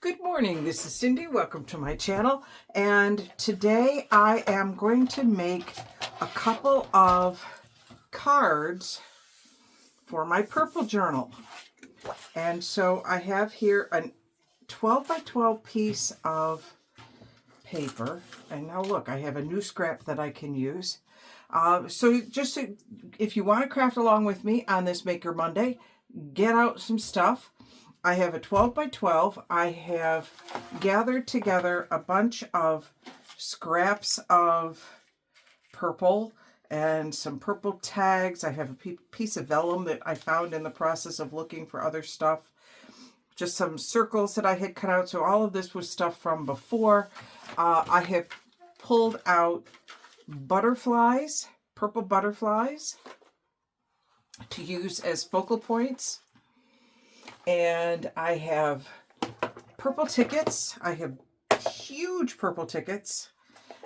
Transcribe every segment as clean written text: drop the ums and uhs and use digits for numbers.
Good morning, this is Cindy. Welcome to my channel. And today I am going to make a couple of cards for my purple journal. And so I have here a 12 by 12 piece of paper. And now look, I have a new scrap that I can use. If you want to craft along with me on this Maker Monday, get out some stuff. I have a 12 by 12. I have gathered together a bunch of scraps of purple and some purple tags. I have a piece of vellum that I found in the process of looking for other stuff. Just some circles that I had cut out. So all of this was stuff from before. I have pulled out butterflies, purple butterflies, to use as focal points. And I have purple tickets. I have huge purple tickets.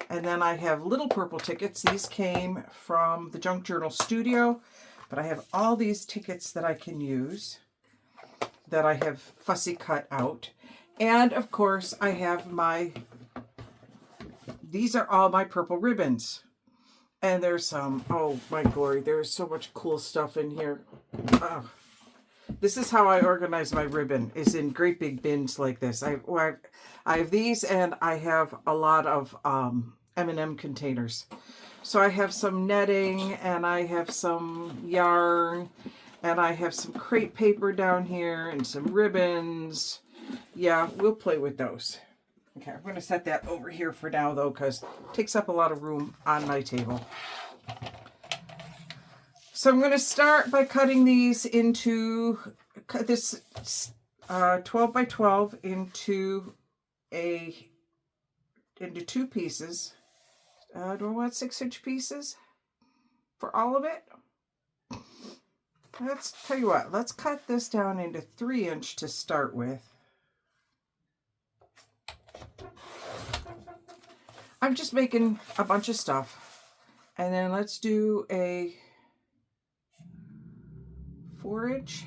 And then I have little purple tickets. These came from the Junk Journal Studio. But I have all these tickets that I can use that I have fussy cut out. And of course I have these are all my purple ribbons. And there's some, oh my glory, there's so much cool stuff in here. Oh. This is how I organize my ribbon, is in great big bins like this. I have these, and I have a lot of M&M containers. So I have some netting, and I have some yarn, and I have some crepe paper down here, and some ribbons. Yeah, we'll play with those. Okay, I'm going to set that over here for now, though, because it takes up a lot of room on my table. So I'm going to start by cutting these into this 12 by 12 into two pieces. Do I want 6-inch pieces for all of it? Let's tell you what, let's cut this down into 3-inch to start with. I'm just making a bunch of stuff. And then let's do a 4-inch.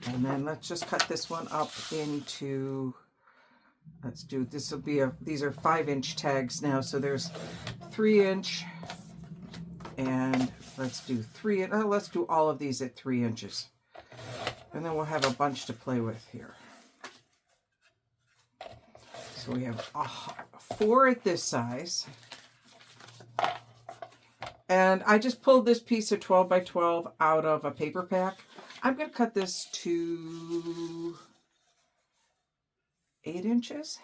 And then let's just cut this one up into, these are 5-inch tags now. So there's 3-inch, and let's do let's do all of these at 3 inches. And then we'll have a bunch to play with here. So we have 4 at this size. And I just pulled this piece of 12 by 12 out of a paper pack. I'm going to cut this to 8 inches.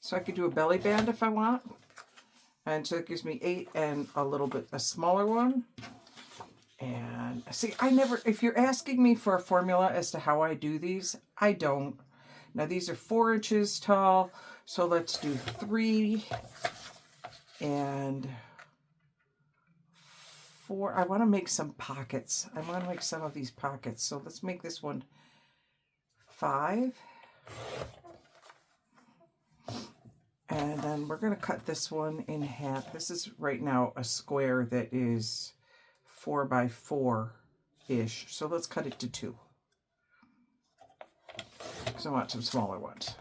So I could do a belly band if I want. And so it gives me 8 and a smaller one. And see, if you're asking me for a formula as to how I do these, I don't. Now these are 4 inches tall. So let's do 3 and 4. I want to make some pockets. I want to make some of these pockets. So let's make this one 5. And then we're going to cut this one in half. This is right now a square that is 4 by 4-ish. So let's cut it to 2. Because I want some smaller ones.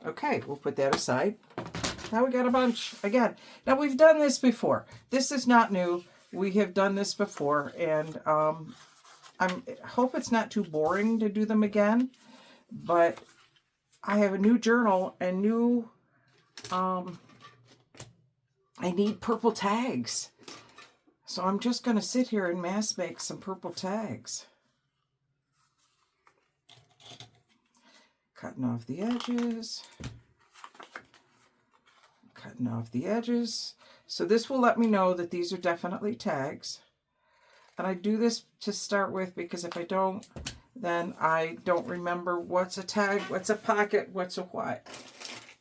Okay, we'll put that aside. Now we got a bunch again. Now we've done this before. This is not new. We have done this before, and I hope it's not too boring to do them again. But I have a new journal and I need purple tags. So I'm just going to sit here and mass make some purple tags. Cutting off the edges. Cutting off the edges. So this will let me know that these are definitely tags. And I do this to start with because if I don't, then I don't remember what's a tag, what's a pocket, what's a what.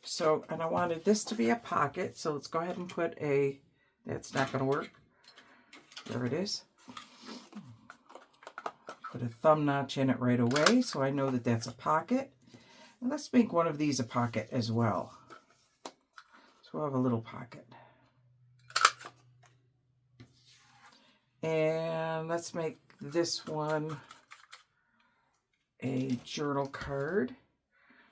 So, and I wanted this to be a pocket. So let's go ahead and put that's not going to work. There it is. Put a thumb notch in it right away so I know that that's a pocket. And let's make one of these a pocket as well. So we'll have a little pocket. And let's make this one a journal card.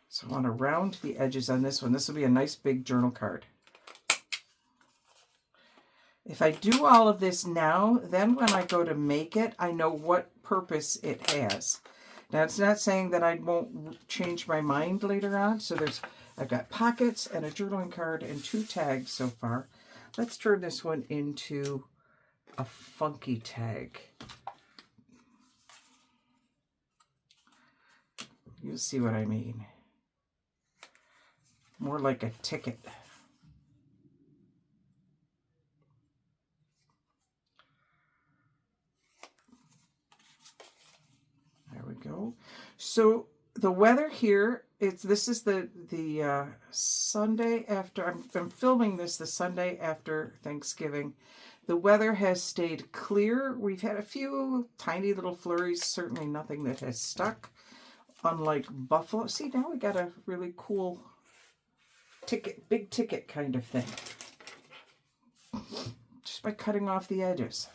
So I want to round the edges on this one. This will be a nice big journal card. If I do all of this now, then when I go to make it, I know what purpose it has. Now, it's not saying that I won't change my mind later on. So I've got pockets and a journaling card and 2 tags so far. Let's turn this one into a funky tag. You'll see what I mean. More like a ticket. There we go. So the weather here, this is the Sunday after, I'm filming this the Sunday after Thanksgiving. The weather has stayed clear. We've had a few tiny little flurries, certainly nothing that has stuck, unlike Buffalo. See, now we got a really cool ticket, big ticket kind of thing, just by cutting off the edges.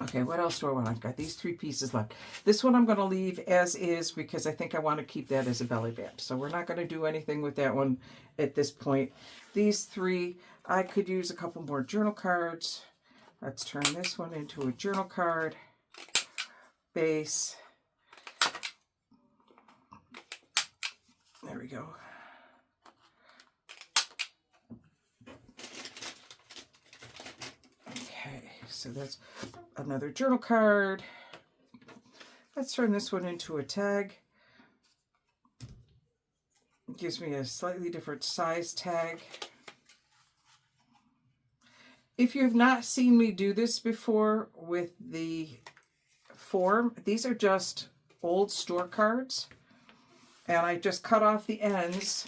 Okay, what else do I want? I've got these 3 pieces left. This one I'm going to leave as is because I think I want to keep that as a belly band. So we're not going to do anything with that one at this point. These 3, I could use a couple more journal cards. Let's turn this one into a journal card. Base. There we go. So that's another journal card. Let's turn this one into a tag. It gives me a slightly different size tag. If you have not seen me do this before with the form, these are just old store cards. And I just cut off the ends.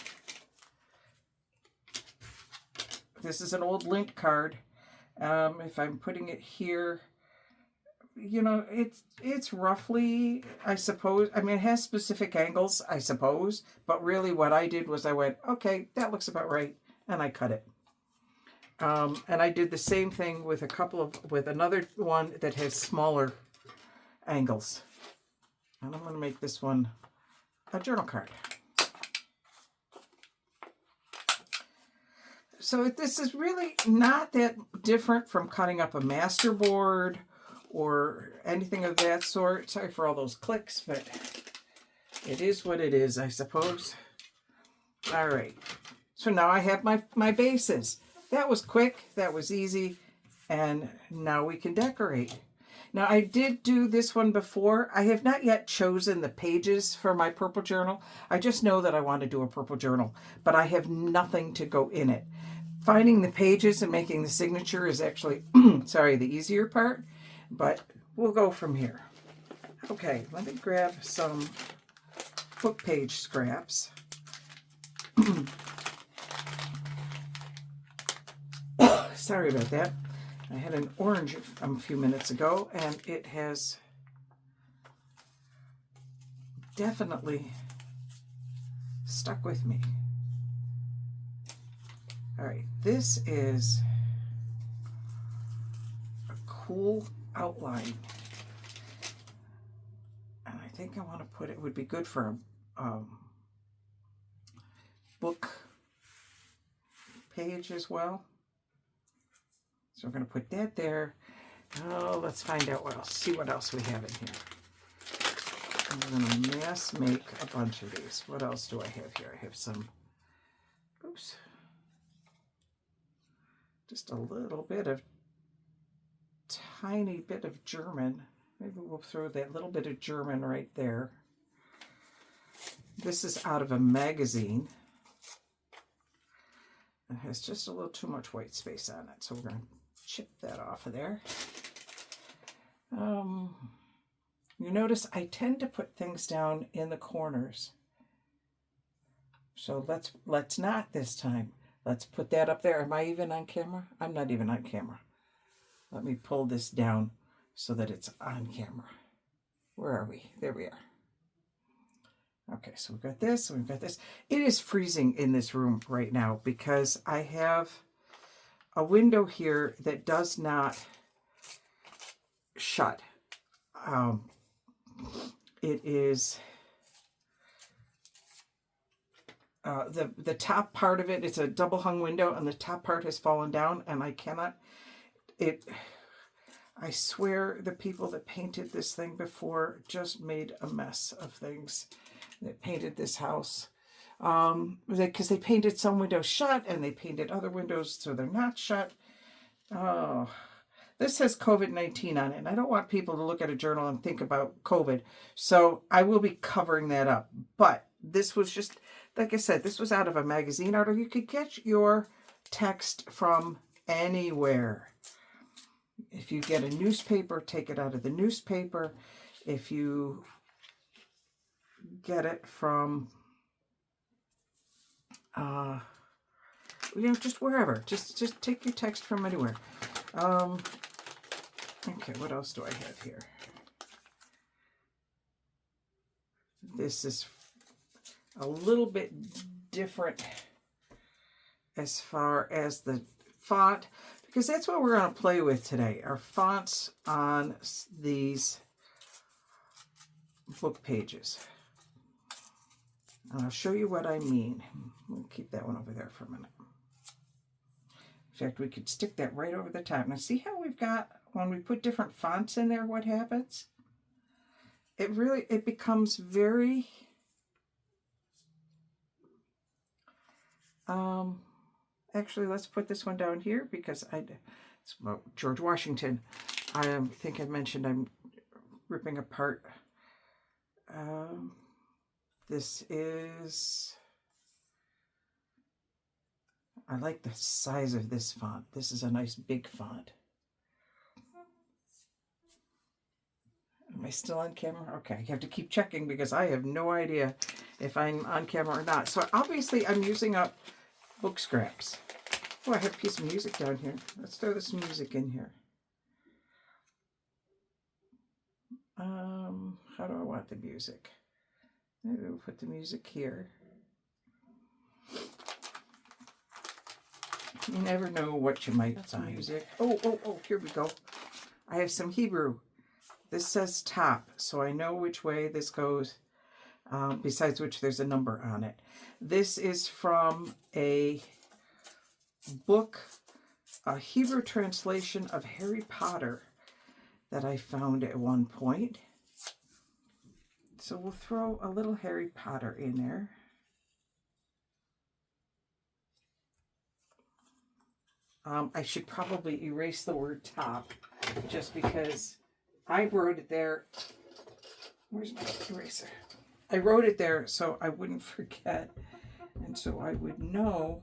This is an old lint card. If I'm putting it here, you know, it's roughly, I suppose, I mean, it has specific angles, I suppose, but really what I did was I went, okay, that looks about right, and I cut it. And I did the same thing with with another one that has smaller angles. And I'm going to make this one a journal card. So this is really not that different from cutting up a masterboard or anything of that sort. Sorry for all those clicks, but it is what it is, I suppose. All right. So now I have my bases. That was quick. That was easy. And now we can decorate. Now, I did do this one before. I have not yet chosen the pages for my purple journal. I just know that I want to do a purple journal, but I have nothing to go in it. Finding the pages and making the signature is actually, sorry, the easier part, but we'll go from here. Okay, let me grab some book page scraps. Sorry about that. I had an orange a few minutes ago, and it has definitely stuck with me. All right, this is a cool outline. And I think I want to put it, would be good for a book page as well. So we're going to put that there. Oh, let's find out what else. See what else we have in here. I'm going to mass make a bunch of these. What else do I have here? I have some, oops, just a little bit of, tiny bit of German. Maybe we'll throw that little bit of German right there. This is out of a magazine. It has just a little too much white space on it, so we're going to chip that off of there. You notice I tend to put things down in the corners. So let's not this time. Let's put that up there. Am I even on camera? I'm not even on camera. Let me pull this down so that it's on camera. Where are we? There we are. Okay, so we've got this, and we've got this. It is freezing in this room right now because I have a window here that does not shut. It is the top part of it. It's a double hung window, and the top part has fallen down, and I cannot. I swear the people that painted this thing before just made a mess of things. That painted this house. Because they painted some windows shut and they painted other windows so they're not shut. Oh, this says COVID-19 on it, and I don't want people to look at a journal and think about COVID. So I will be covering that up. But this was just, like I said, this was out of a magazine article. You could get your text from anywhere. If you get a newspaper, take it out of the newspaper. If you get it from, just wherever. Just take your text from anywhere. Okay, what else do I have here? This is a little bit different as far as the font, because that's what we're going to play with today, are fonts on these book pages. And I'll show you what I mean. We'll keep that one over there for a minute. In fact, we could stick that right over the top. Now see how we've got, when we put different fonts in there, what happens? It becomes very, actually, let's put this one down here because it's about George Washington. I think I mentioned I'm ripping apart. This is, I like the size of this font. This is a nice big font. Am I still on camera? Okay, I have to keep checking because I have no idea if I'm on camera or not. So obviously I'm using up book scraps. Oh, I have a piece of music down here. Let's throw this music in here. How do I want the music? Maybe we'll put the music here. You never know what you might find. Music. Oh, here we go. I have some Hebrew. This says top, so I know which way this goes, besides which there's a number on it. This is from a book, a Hebrew translation of Harry Potter that I found at one point. So we'll throw a little Harry Potter in there. I should probably erase the word top just because I wrote it there. Where's my eraser? I wrote it there so I wouldn't forget and so I would know,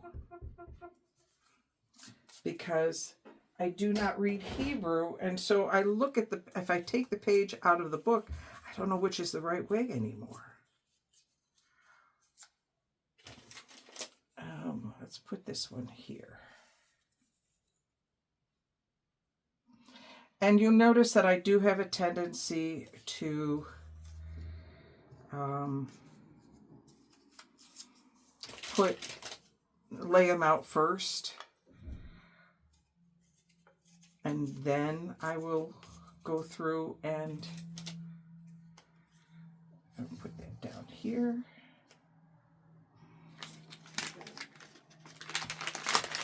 because I do not read Hebrew, and so I look at if I take the page out of the book, I don't know which is the right way anymore. Let's put this one here. And you'll notice that I do have a tendency to lay them out first, and then I will go through and put that down here.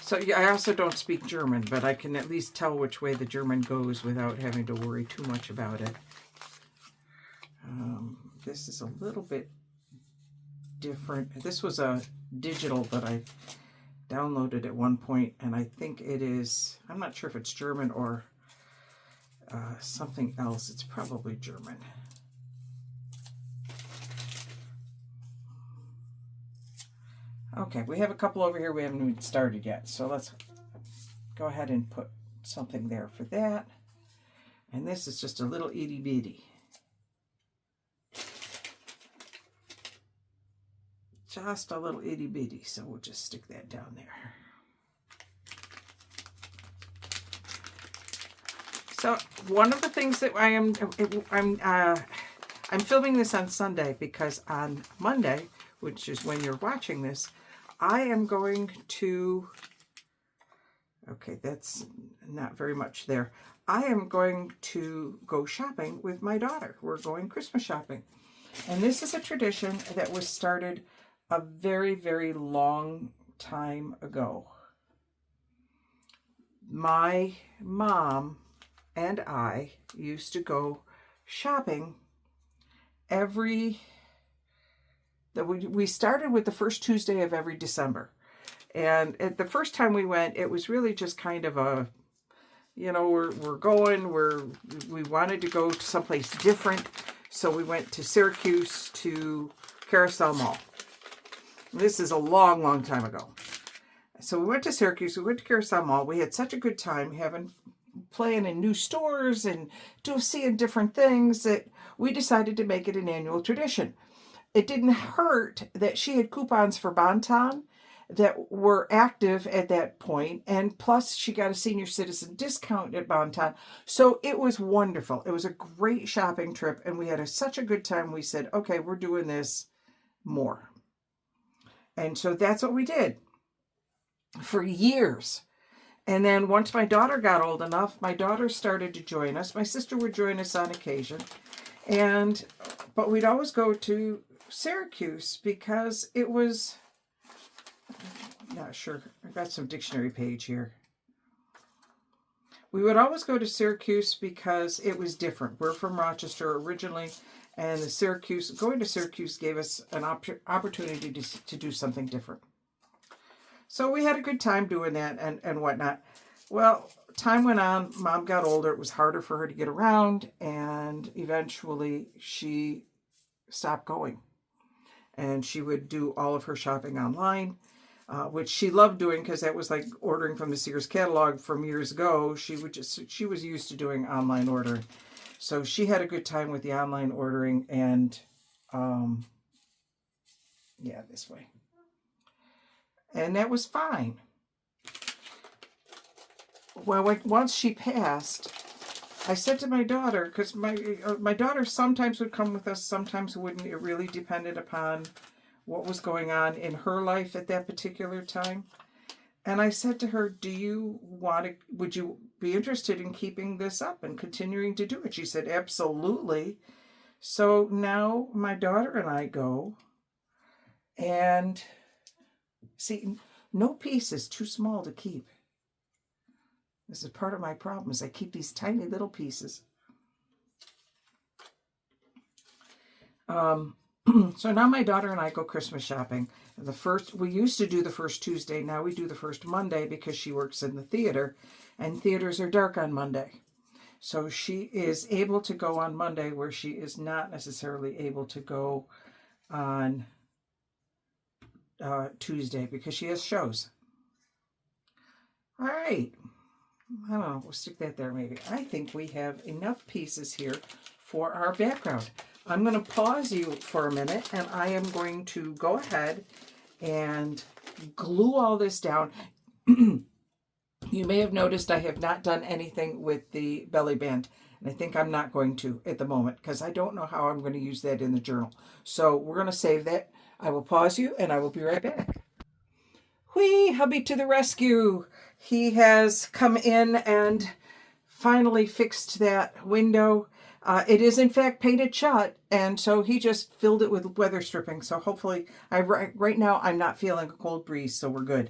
So yeah, I also don't speak German, but I can at least tell which way the German goes without having to worry too much about it. This is a little bit different. This was a digital that I downloaded at one point, and I think it is, I'm not sure if it's German or something else. It's probably German. Okay, we have a couple over here we haven't even started yet, so let's go ahead and put something there for that. And this is just a little itty bitty. Just a little itty bitty, so we'll just stick that down there. So one of the things that I'm filming this on Sunday because on Monday, which is when you're watching this, I am going to Okay, that's not very much there. I am going to go shopping with my daughter. We're going Christmas shopping. And this is a tradition that was started a very, very long time ago. My mom and I used to go shopping we started with the first Tuesday of every December. And at the first time we went, it was really just kind of a, we wanted to go to someplace different. So we went to Syracuse to Carousel Mall. This is a long, long time ago. So we went to Syracuse, we went to Carousel Mall. We had such a good time playing in new stores and seeing different things that we decided to make it an annual tradition. It didn't hurt that she had coupons for Bon-Ton that were active at that point, and plus she got a senior citizen discount at Bon-Ton. So it was wonderful. It was a great shopping trip, and we had such a good time. We said, okay, we're doing this more. And so that's what we did for years. And then once my daughter got old enough, my daughter started to join us. My sister would join us on occasion. But we'd always go to Syracuse because it was, not sure, I've got some dictionary page here. We would always go to Syracuse because it was different. We're from Rochester originally, and going to Syracuse gave us an opportunity to do something different. So we had a good time doing that and whatnot. Well, time went on. Mom got older. It was harder for her to get around, and eventually she stopped going. And she would do all of her shopping online, which she loved doing because that was like ordering from the Sears catalog from years ago. She was used to doing online ordering. So she had a good time with the online ordering, and yeah, this way. And that was fine. Well, once she passed, I said to my daughter, because my daughter sometimes would come with us, sometimes wouldn't. It really depended upon what was going on in her life at that particular time. And I said to her, would you be interested in keeping this up and continuing to do it? She said, absolutely. So now my daughter and I go, and see, no piece is too small to keep. This is part of my problem, is I keep these tiny little pieces. So now my daughter and I go Christmas shopping. We used to do the first Tuesday. Now we do the first Monday because she works in the theater, and theaters are dark on Monday. So she is able to go on Monday where she is not necessarily able to go on Tuesday because she has shows. All right. I don't know. We'll stick that there maybe. I think we have enough pieces here for our background. I'm going to pause you for a minute, and I am going to go ahead and glue all this down. You may have noticed I have not done anything with the belly band, and I think I'm not going to at the moment because I don't know how I'm going to use that in the journal. So we're going to save that. I will pause you, and I will be right back. Whee, hubby to the rescue. He has come in and finally fixed that window. It is in fact painted shut, and so he just filled it with weather stripping. So hopefully, right now I'm not feeling a cold breeze, so we're good.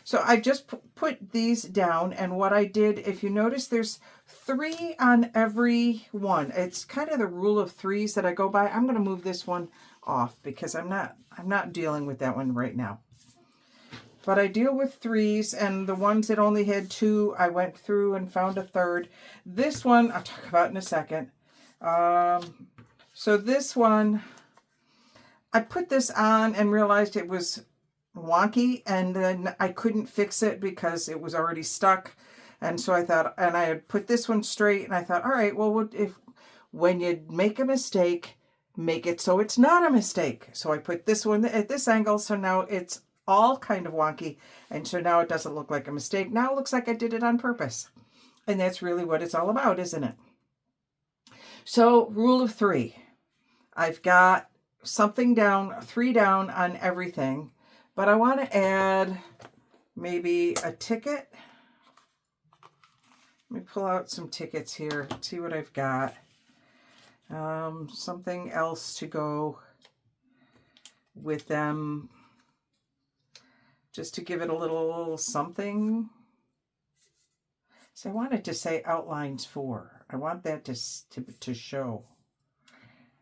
So I just put these down, and what I did, if you notice, there's 3 on every one. It's kind of the rule of 3s that I go by. I'm going to move this one off because I'm not dealing with that one right now. But I deal with 3s, and the ones that only had 2, I went through and found a 3rd. This one, I'll talk about in a second. So this one, I put this on and realized it was wonky, and then I couldn't fix it because it was already stuck. And so I thought, and I had put this one straight, and I thought, all right, well, when you make a mistake, make it so it's not a mistake. So I put this one at this angle, so now it's all kind of wonky, and so now it doesn't look like a mistake. Now it looks like I did it on purpose, and that's really what it's all about, isn't it? So rule of 3, I've got something down, 3 down on everything, but I want to add maybe a ticket Let me pull out some tickets here, see what I've got. Something else to go with them, just to give it a little something. So I wanted to say outlines 4. I want that to show,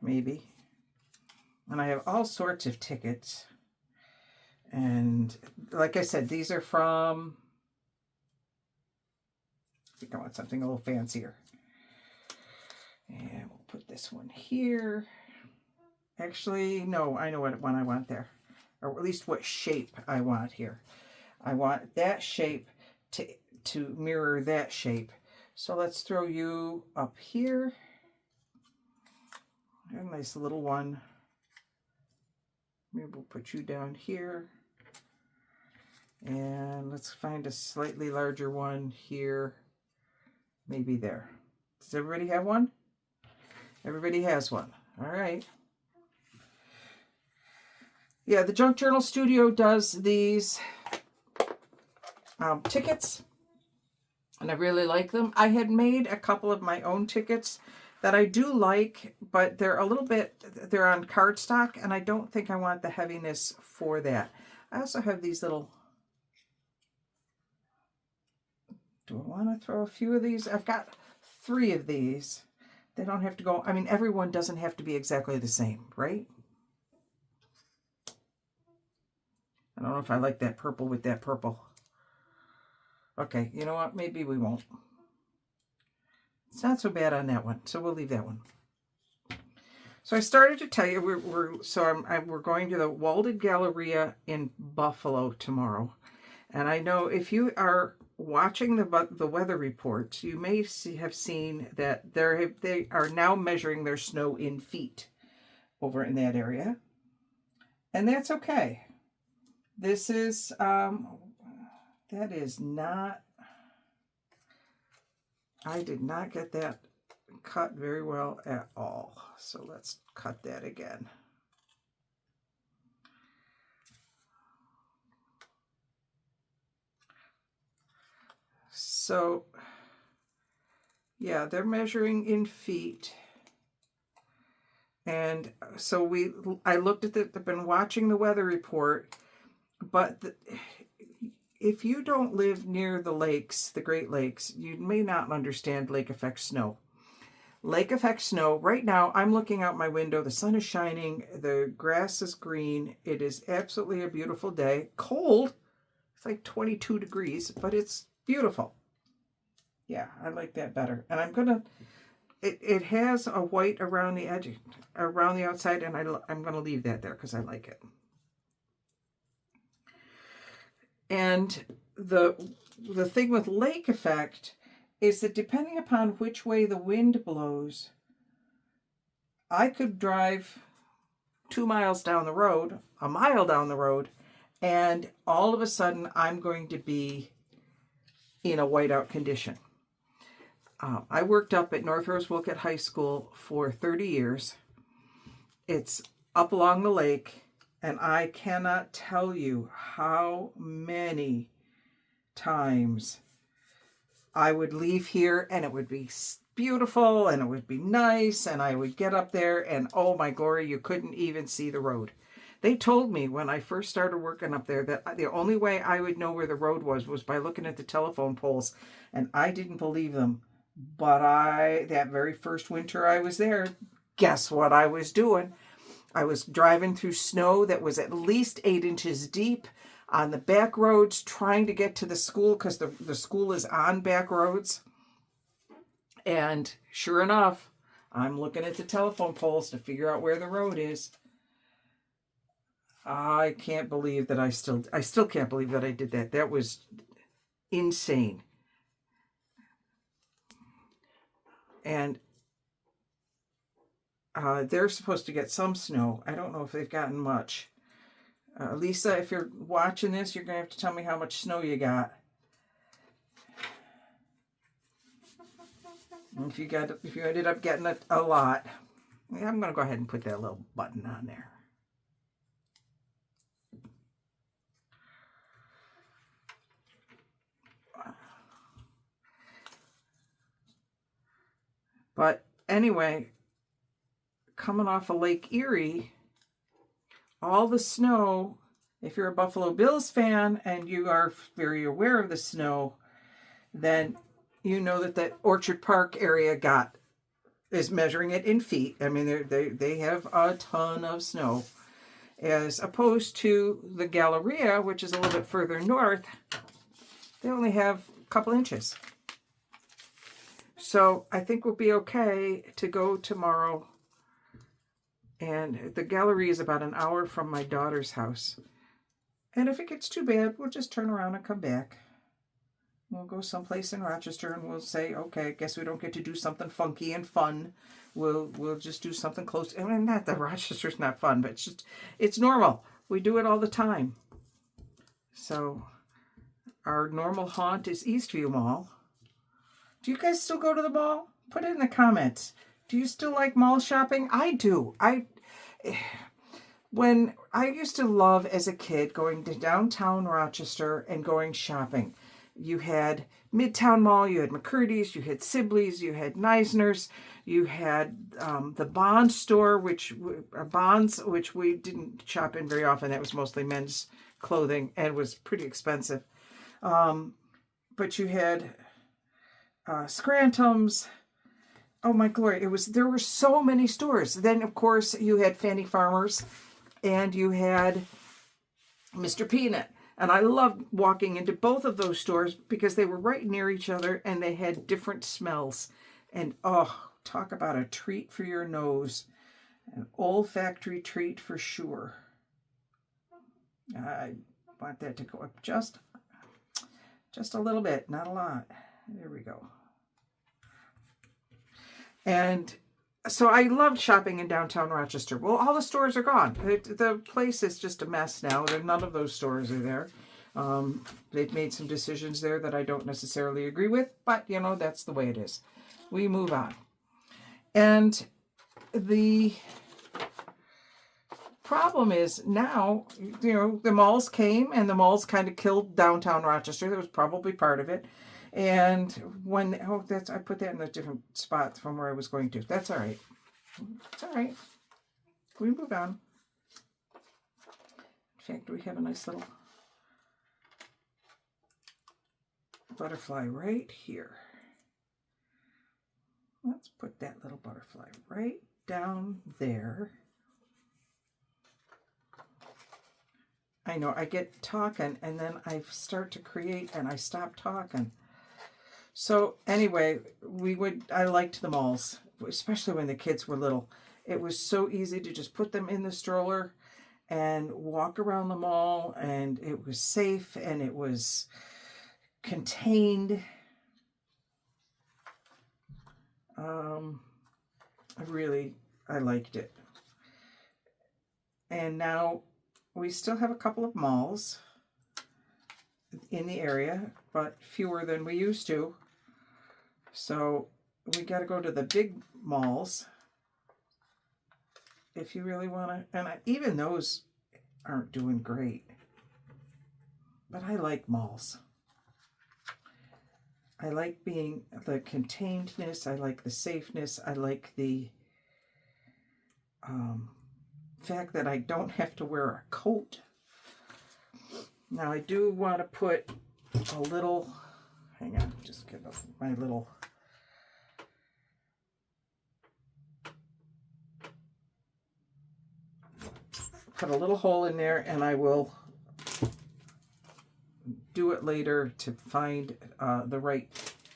maybe. And I have all sorts of tickets. And like I said, these are from, I think I want something a little fancier. And we'll put this one here. Actually, no, I know what one I want there. Or at least what shape I want here. I want that shape to mirror that shape. So let's throw you up here. A nice little one. Maybe we'll put you down here. And let's find a slightly larger one here. Maybe there. Does everybody have one? Everybody has one. All right. Yeah, the Junk Journal Studio does these tickets, and I really like them. I had made a couple of my own tickets that I do like, but they're a little bit, they're on cardstock, and I don't think I want the heaviness for that. I also have these little, do I want to throw a few of these? I've got 3 of these. They don't have to go, I mean, everyone doesn't have to be exactly the same, right? I don't know if I like that purple with that purple. Okay, you know what? Maybe we won't. It's not so bad on that one, so we'll leave that one. So I started to tell you we're going to the Walded Galleria in Buffalo tomorrow, and I know if you are watching the weather reports, you may have seen that they are now measuring their snow in feet over in that area, and that's okay. This is that is not, I did not get that cut very well at all. So let's cut that again. So yeah, they're measuring in feet. And so I looked at I've been watching the weather report, but if you don't live near the lakes, the Great Lakes, you may not understand lake effect snow. Lake effect snow, right now I'm looking out my window, the sun is shining, the grass is green, it is absolutely a beautiful day. Cold, it's like 22 degrees, but it's beautiful. Yeah, I like that better. And I'm gonna, it has a white around the edge, around the outside, and I'm gonna leave that there because I like it. And the thing with lake effect is that depending upon which way the wind blows, I could drive 2 miles down the road, a mile down the road, and all of a sudden I'm going to be in a whiteout condition. I worked up at North Rose Wilkett High School for 30 years. It's up along the lake, and I cannot tell you how many times I would leave here and it would be beautiful and it would be nice, and I would get up there and oh my glory, you couldn't even see the road. They told me when I first started working up there that the only way I would know where the road was by looking at the telephone poles, and I didn't believe them. But that very first winter I was there, guess what I was doing? I was driving through snow that was at least 8 inches deep on the back roads, trying to get to the school because the school is on back roads. And sure enough, I'm looking at the telephone poles to figure out where the road is. I can't believe that I still can't believe that I did that. That was insane. And they're supposed to get some snow. I don't know if they've gotten much. Lisa, if you're watching this, you're going to have to tell me how much snow you got. If you ended up getting a lot. Yeah, I'm going to go ahead and put that little button on there. But anyway, coming off of Lake Erie, all the snow, if you're a Buffalo Bills fan and you are very aware of the snow, then you know that that Orchard Park area is measuring it in feet. I mean, they have a ton of snow, as opposed to the Galleria, which is a little bit further north. They only have a couple inches. So I think we'll be okay to go tomorrow. And the Galleria is about an hour from my daughter's house. And if it gets too bad, we'll just turn around and come back. We'll go someplace in Rochester and we'll say, okay, I guess we don't get to do something funky and fun. We'll just do something close. I mean, not that Rochester's not fun, but it's normal. We do it all the time. So our normal haunt is Eastview Mall. Do you guys still go to the mall? Put it in the comments. Do you still like mall shopping? I do. When I used to love as a kid going to downtown Rochester and going shopping. You had Midtown Mall, you had McCurdy's, you had Sibley's, you had Neisner's, you had the Bond store, Bonds, which we didn't shop in very often. That was mostly men's clothing and was pretty expensive. But you had Scranton's. Oh my glory! There were so many stores. Then of course you had Fannie Farmer's, and you had Mr. Peanut. And I loved walking into both of those stores because they were right near each other and they had different smells. And oh, talk about a treat for your nose. An olfactory treat for sure. I want that to go up just a little bit, not a lot. There we go. And so I loved shopping in downtown Rochester. Well, all the stores are gone. The place is just a mess now. None of those stores are there. They've made some decisions there that I don't necessarily agree with, but, you know, that's the way it is. We move on. And the problem is now, you know, the malls came and the malls kind of killed downtown Rochester. That was probably part of it. And I put that in a different spot from where I was going to. That's all right. It's all right. We move on. In fact, we have a nice little butterfly right here. Let's put that little butterfly right down there. I know, I get talking and then I start to create and I stop talking. So anyway, I liked the malls, especially when the kids were little. It was so easy to just put them in the stroller and walk around the mall, and it was safe and it was contained. I liked it. And now we still have a couple of malls in the area, but fewer than we used to. So we got to go to the big malls if you really want to. And even those aren't doing great. But I like malls. I like the containedness. I like the safeness. I like the fact that I don't have to wear a coat. Now I do want to put a little, hang on, just get my little, put a little hole in there, and I will do it later to find the right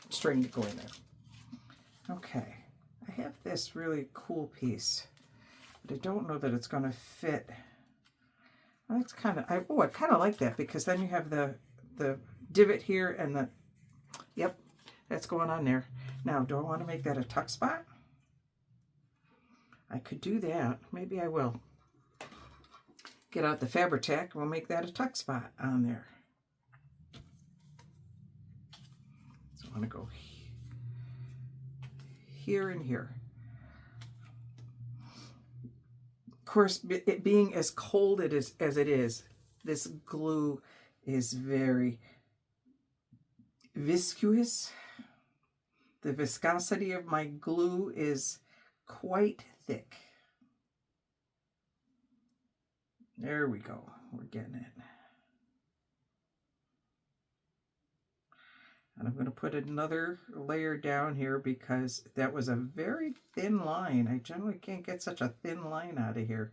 string to go in there. Okay, I have this really cool piece, but I don't know that it's going to fit. That's kind of, I kind of like that, because then you have the divot here and yep, that's going on there. Now, do I want to make that a tuck spot? I could do that. Maybe I will. Get out the Fabri-Tac, we'll make that a tuck spot on there. So I want to go here and here. Of course, it being as cold as it is, this glue is very viscous. The viscosity of my glue is quite thick. There we go. We're getting it. And I'm going to put another layer down here because that was a very thin line. I generally can't get such a thin line out of here.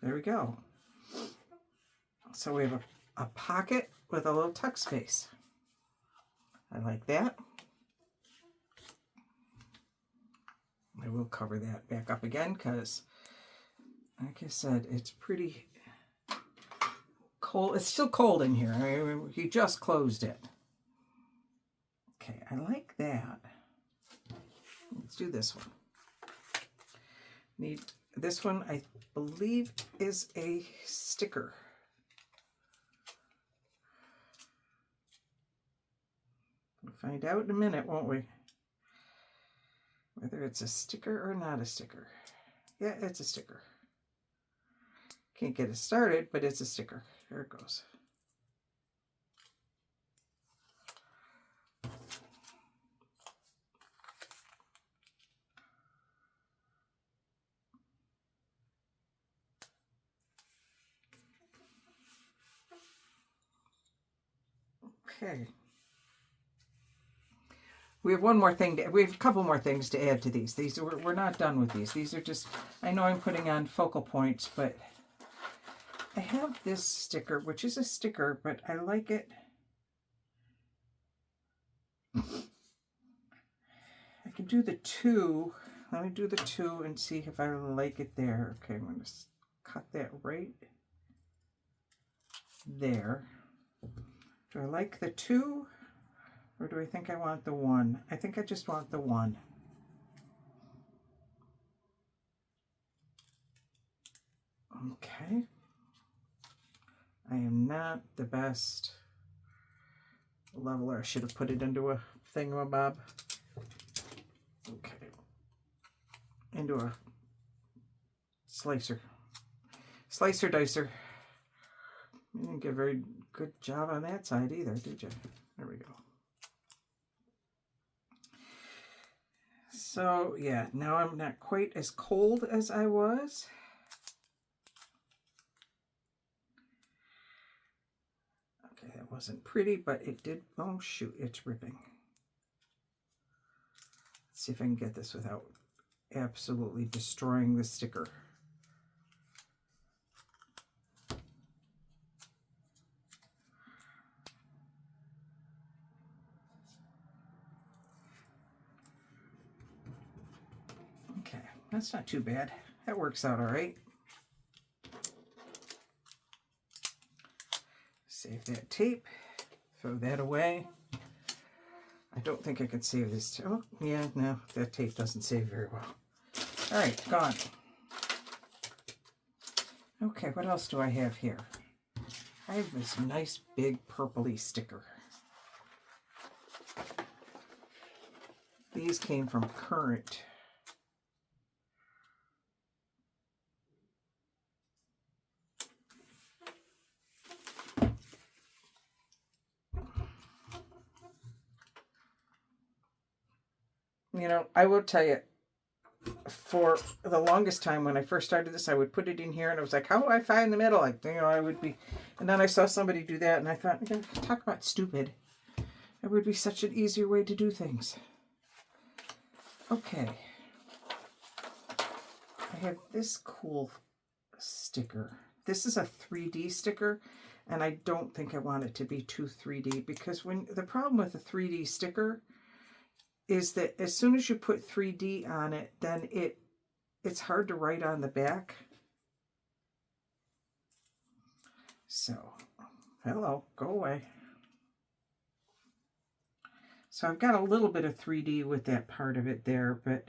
There we go. So we have a pocket with a little tuck space. I like that. I will cover that back up again because, like I said, it's pretty cold. It's still cold in here. I mean, he just closed it. Okay, I like that. Let's do this one. Need this one, I believe, is a sticker. We'll find out in a minute, won't we? Whether it's a sticker or not a sticker. Yeah, it's a sticker. Can't get it started, but it's a sticker. There it goes. Okay. We have one more thing we have a couple more things to add to these. We're not done with these. These are just, I know I'm putting on focal points, but I have this sticker, which is a sticker, but I like it. I can do the 2. Let me do the 2 and see if I like it there. Okay, I'm going to cut that right there. Do I like the 2? Or do I think I want the 1? I think I just want the 1. Okay. I am not the best leveler. I should have put it into a thingamabob. Okay. Into a slicer. Slicer dicer. You didn't get a very good job on that side either, did you? There we go. So, yeah, now I'm not quite as cold as I was. Okay, that wasn't pretty, but it did, oh shoot, it's ripping. Let's see if I can get this without absolutely destroying the sticker. Okay, that's not too bad. That works out all right. Save that tape, throw that away. I don't think I can save this. Oh, yeah, no, that tape doesn't save very well. All right, gone. Okay, what else do I have here? I have this nice big purpley sticker. These came from Current. You know, I will tell you, for the longest time when I first started this, I would put it in here and I was like, how do I find the middle? Like, you know, I would be, and then I saw somebody do that and I thought, talk about stupid. It would be such an easier way to do things. Okay. I have this cool sticker. This is a 3D sticker, and I don't think I want it to be too 3D because when the problem with a 3D sticker is that as soon as you put 3D on it, then it's hard to write on the back. So, hello, go away. So I've got a little bit of 3D with that part of it there, but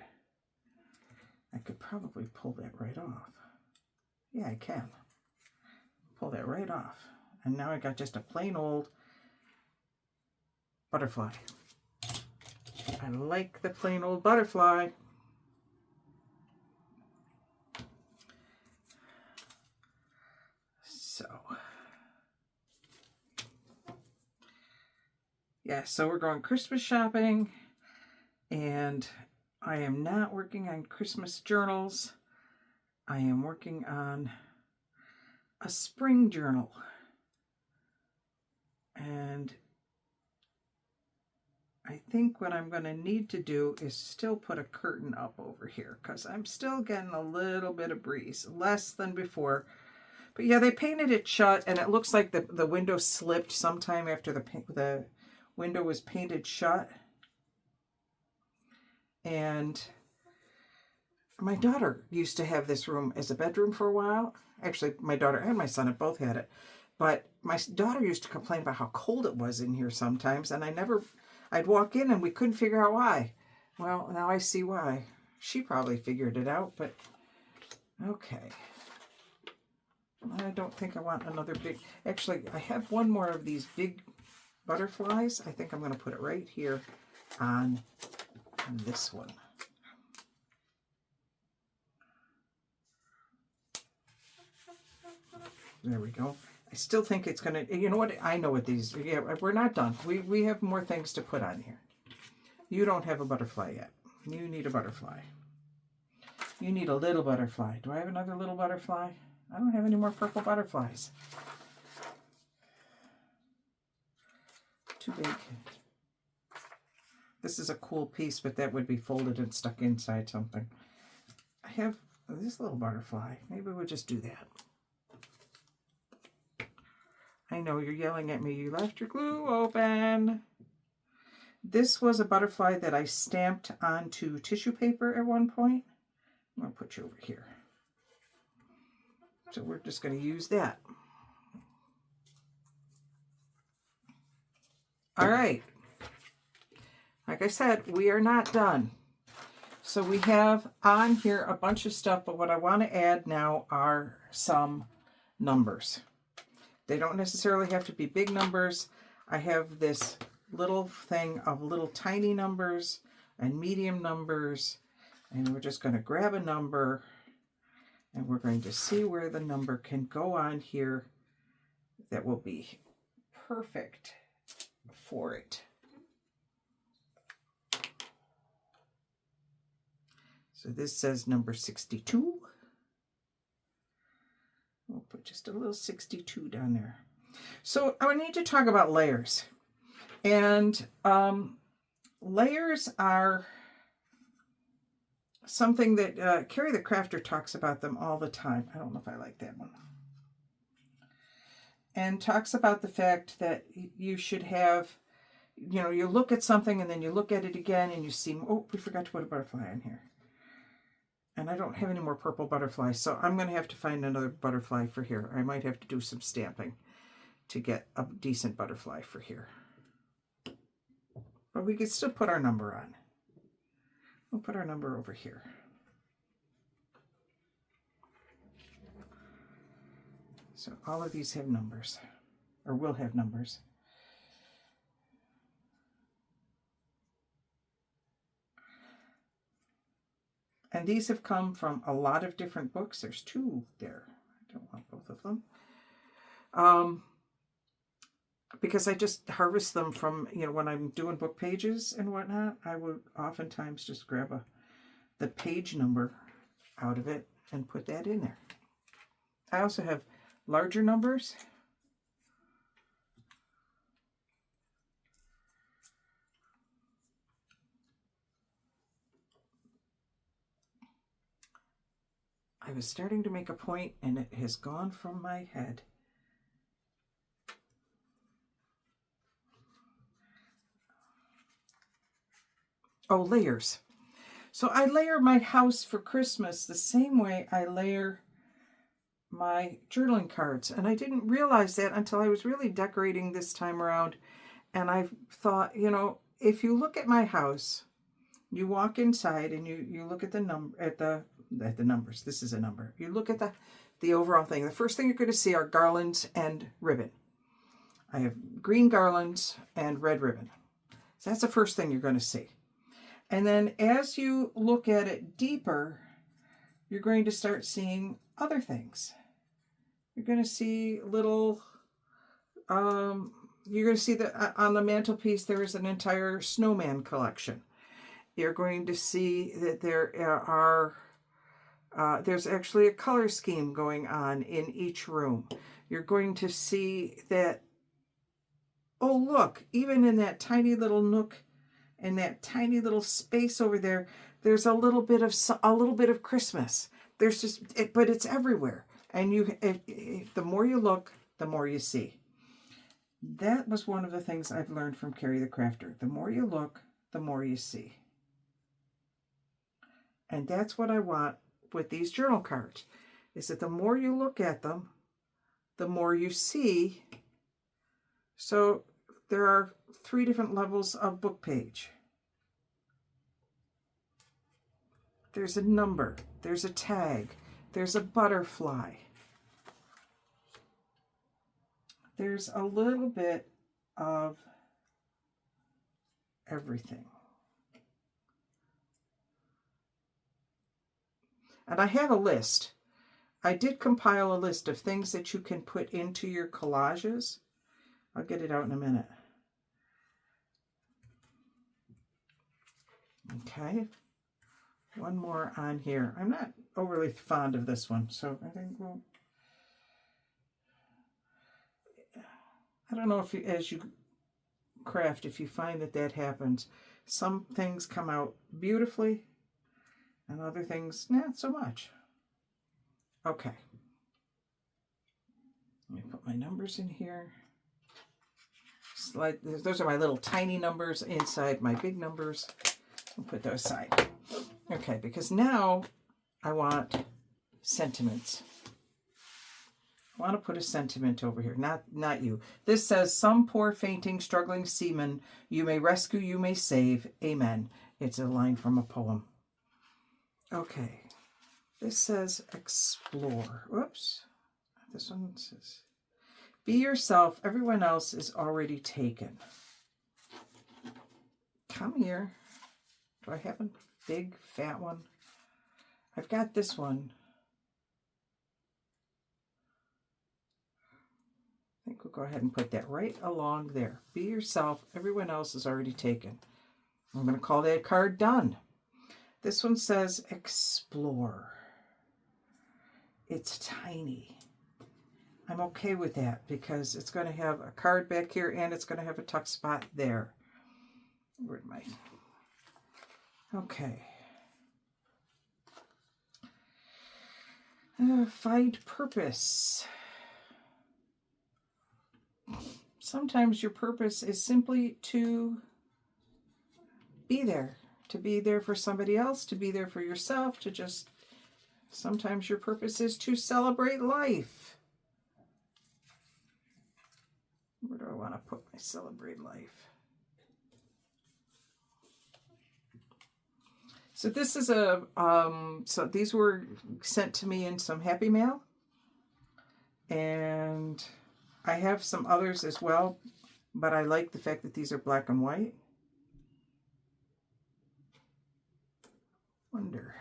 I could probably pull that right off. Yeah, I can. Pull that right off. And now I got just a plain old butterfly. I like the plain old butterfly. Yeah, so we're going Christmas shopping, and I am not working on Christmas journals. I am working on a spring journal. And I think what I'm going to need to do is still put a curtain up over here because I'm still getting a little bit of breeze, less than before. But yeah, they painted it shut, and it looks like the window slipped sometime after the window was painted shut. And my daughter used to have this room as a bedroom for a while. Actually, my daughter and my son have both had it. But my daughter used to complain about how cold it was in here sometimes, and I'd walk in and we couldn't figure out why. Well, now I see why. She probably figured it out, but okay. I don't think I want another big... Actually, I have one more of these big butterflies. I think I'm going to put it right here on this one. There we go. I still think it's going to... You know what? I know what these... Yeah, we're not done. We have more things to put on here. You don't have a butterfly yet. You need a butterfly. You need a little butterfly. Do I have another little butterfly? I don't have any more purple butterflies. Too big. This is a cool piece, but that would be folded and stuck inside something. I have this little butterfly. Maybe we'll just do that. I know you're yelling at me. You left your glue open. This was a butterfly that I stamped onto tissue paper at one point. I'm going to put you over here. So we're just going to use that. All right. Like I said, we are not done. So we have on here a bunch of stuff, but what I want to add now are some numbers. They don't necessarily have to be big numbers. I have this little thing of little tiny numbers and medium numbers, and we're just going to grab a number, and we're going to see where the number can go on here that will be perfect for it. So this says number 62. We'll put just a little 62 down there. So I need to talk about layers. And layers are something that Carrie the Crafter talks about them all the time. I don't know if I like that one. And talks about the fact that you should have, you know, you look at something and then you look at it again and you see, oh, we forgot to put a butterfly in here. And I don't have any more purple butterflies, so I'm going to have to find another butterfly for here. I might have to do some stamping to get a decent butterfly for here. But we could still put our number on. We'll put our number over here. So all of these have numbers, or will have numbers. And these have come from a lot of different books. There's two there. I don't want both of them. Because I just harvest them from, you know, when I'm doing book pages and whatnot, I would oftentimes just grab the page number out of it and put that in there. I also have larger numbers. I was starting to make a point and it has gone from my head. Oh, layers. So I layer my house for Christmas the same way I layer my journaling cards. And I didn't realize that until I was really decorating this time around. And I thought, you know, if you look at my house, you walk inside and you look at the numbers. This is a number. You look at the overall thing. The first thing you're going to see are garlands and ribbon. I have green garlands and red ribbon. So that's the first thing you're going to see. And then as you look at it deeper, you're going to start seeing other things. You're going to see little you're going to see that on the mantelpiece there is an entire snowman collection. You're going to see that there are there's actually a color scheme going on in each room. You're going to see that, oh look, even in that tiny little nook, in that tiny little space over there, there's a little bit of Christmas. There's just, but it's everywhere. And the more you look, the more you see. That was one of the things I've learned from Carrie the Crafter. The more you look, the more you see. And that's what I want with these journal cards, is that the more you look at them, the more you see. So there are 3 different levels of book page. There's a number, there's a tag, there's a butterfly. There's a little bit of everything. And I have a list. I did compile a list of things that you can put into your collages. I'll get it out in a minute. Okay. One more on here. I'm not overly fond of this one, so I think I don't know if you, as you craft, if you find that happens. Some things come out beautifully, and other things, not so much. Okay. Let me put my numbers in here. Those are my little tiny numbers inside my big numbers. I'll put those aside. Okay, because now I want sentiments. I want to put a sentiment over here, not you. This says, some poor fainting, struggling seaman, you may rescue, you may save. Amen. It's a line from a poem. Okay. This says explore. Whoops. This one says, be yourself. Everyone else is already taken. Come here. Do I have a big fat one? I've got this one. I think we'll go ahead and put that right along there. Be yourself. Everyone else is already taken. I'm going to call that card done. This one says explore. It's tiny. I'm okay with that because it's going to have a card back here and it's going to have a tuck spot there. Where'd my... Okay. Find purpose. Sometimes your purpose is simply to be there for somebody else, to be there for yourself, to just, sometimes your purpose is to celebrate life. Where do I want to put my celebrate life? So this is so these were sent to me in some Happy Mail. And I have some others as well, but I like the fact that these are black and white. Wonder.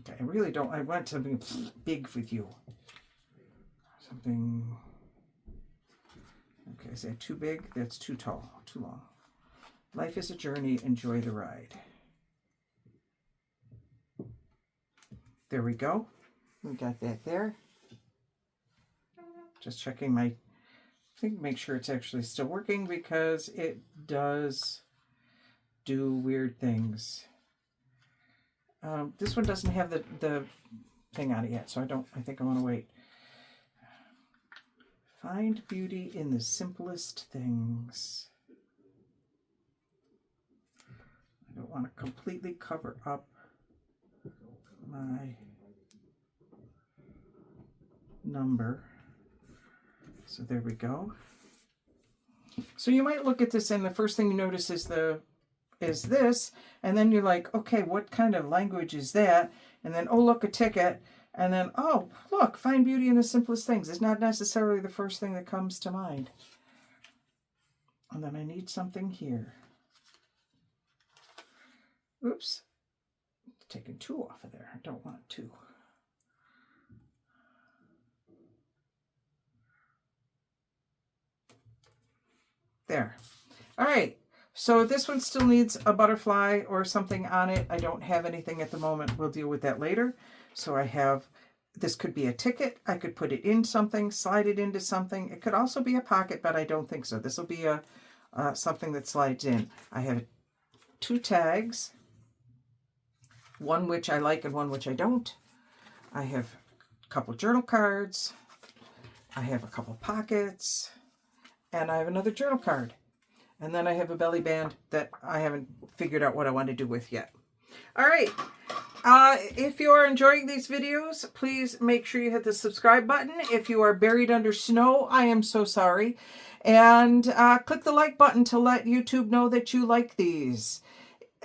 Okay, I really don't, I want something big with you. Something, okay, is that too big? That's too tall, too long. Life is a journey, enjoy the ride. There we go. We got that there. Just checking my thing, make sure it's actually still working because it does do weird things. This one doesn't have the thing on it yet, so I think I want to wait. Find beauty in the simplest things. I don't want to completely cover up my number. So there we go. So you might look at this and the first thing you notice is this, and then you're like, okay, what kind of language is that? And then, oh, look, a ticket. And then, oh, look, find beauty in the simplest things. It's not necessarily the first thing that comes to mind. And then I need something here. Oops. Taking 2 off of there. I don't want 2. there. All right. So this one still needs a butterfly or something on it. I don't have anything at the moment. We'll deal with that later. So I have, this could be a ticket. I could put it in something, slide it into something. It could also be a pocket, but I don't think so. This will be a something that slides in. I have 2 tags, one which I like and one which I don't. I have a couple journal cards. I have a couple pockets, and I have another journal card. And then I have a belly band that I haven't figured out what I want to do with yet. All right. If you are enjoying these videos, please make sure you hit the subscribe button. If you are buried under snow, I am so sorry. And click the like button to let YouTube know that you like these.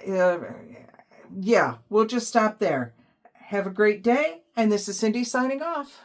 Yeah, we'll just stop there. Have a great day. And this is Cindy signing off.